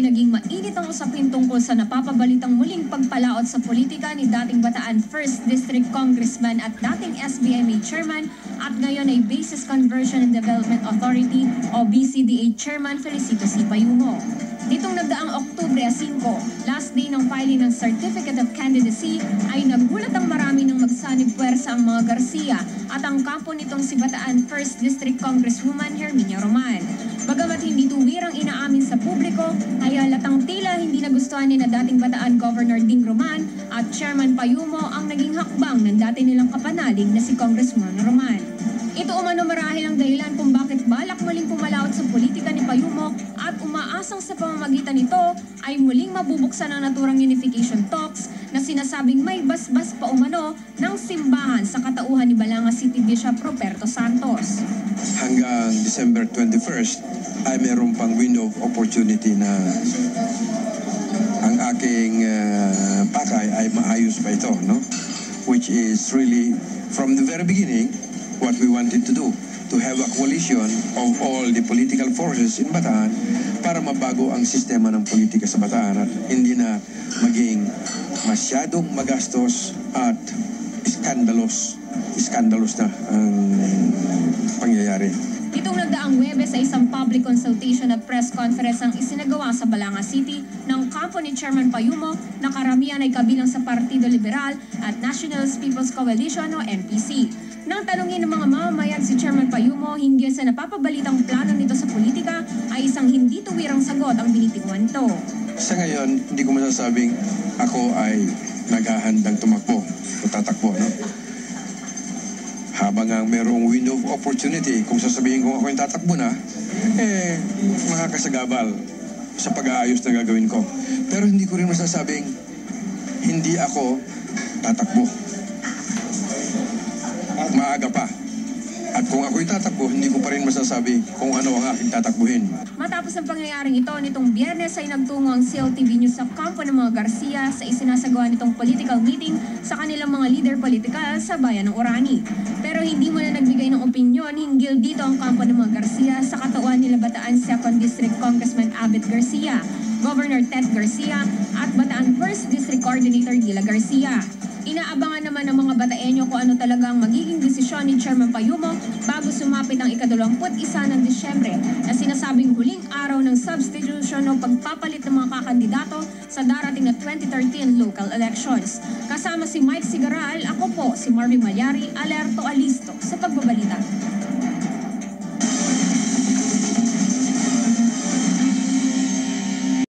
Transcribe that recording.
ay naging mainit ang usapin tungkol sa napapabalitang muling pagpalaot sa politika ni dating Bataan 1st District Congressman at dating SBMA Chairman at ngayon ay Basis Conversion and Development Authority o BCDA Chairman Felicito C. Payumo. Nitong nagdaang Oktubre 5, last day ng filing ng Certificate of Candidacy, ay nagulat ang marami ng magsanib puwersa ang mga Garcia at ang kampo nitong si Bataan 1st District Congresswoman Herminia Roman. Bagamat hindi tuwirang inaamin sa publiko, ay halatang tila hindi nagustuhan ni na dating Bataan Governor Ding Roman at Chairman Payumo ang naging hakbang ng dati nilang kapanalig na si Congressman Roman. Ito umano marahil ang dahilan kung bakit balak muling pumalaot sa politika ni Payumo at umaasang sa pamamagitan nito ay muling mabubuksan ang naturang unification talks na sinasabing may basbas pa umano ng simbahan sa katauhan ni Balanga City Bishop Roberto Santos. Hanggang December 21st ay meron pang window of opportunity na ang aking pakay ay maayos pa ito, no? Which is really from the very beginning what we wanted to do, to have a coalition of all the political forces in Bataan para mabago ang sistema ng politika sa Bataan at hindi na maging masyadong magastos at iskandalos na ang pangyayari. Itong nagdaang Huwebes ay isang public consultation at press conference ang isinagawa sa Balanga City ng kampo ni Chairman Payumo na karamihan ay kabilang sa Partido Liberal at Nationalist People's Coalition o NPC. Nang tanungin ng mga mamamayan si Chairman Payumo hinggil sa napapabalitang plano nito sa politika, ay isang hindi tuwirang sagot ang binitiwan ito. Sa ngayon, hindi ko masasabing ako ay naghahandang tumakbo o tatakbo, no? Habang ang merong window of opportunity, kung sasabihin kong ako yung tatakbo na, makakasagabal sa pag-aayos na gagawin ko. Pero hindi ko rin masasabing hindi ako tatakbo. Maaga pa. At kung ako'y tatakbo, hindi ko pa rin masasabi kung ano ang aking tatakbuhin. Matapos ang pangyayaring ito, nitong Biyernes ay nagtungo ang CLTV News sa kampo ng mga Garcia sa isinasagawa nitong political meeting sa kanilang mga leader politikal sa bayan ng Orani. Pero hindi mo na nagbigay ng opinyon hinggil dito ang kampo ng mga Garcia sa katauhan nila Bataan 2nd District Congressman Abet Garcia, Governor Ted Garcia at Bataan 1st District Coordinator Gila Garcia. Inaabangan naman ng mga Bataenyo kung ano talaga ang magiging desisyon ni Chairman Payumo bago sumapit ang ika-21 ng Disyembre na sinasabing huling araw ng substitution o pagpapalit ng mga kakandidato sa darating na 2013 local elections. Kasama si Mike Sigaral, ako po si Marvin Malyari, Alerto Alistos.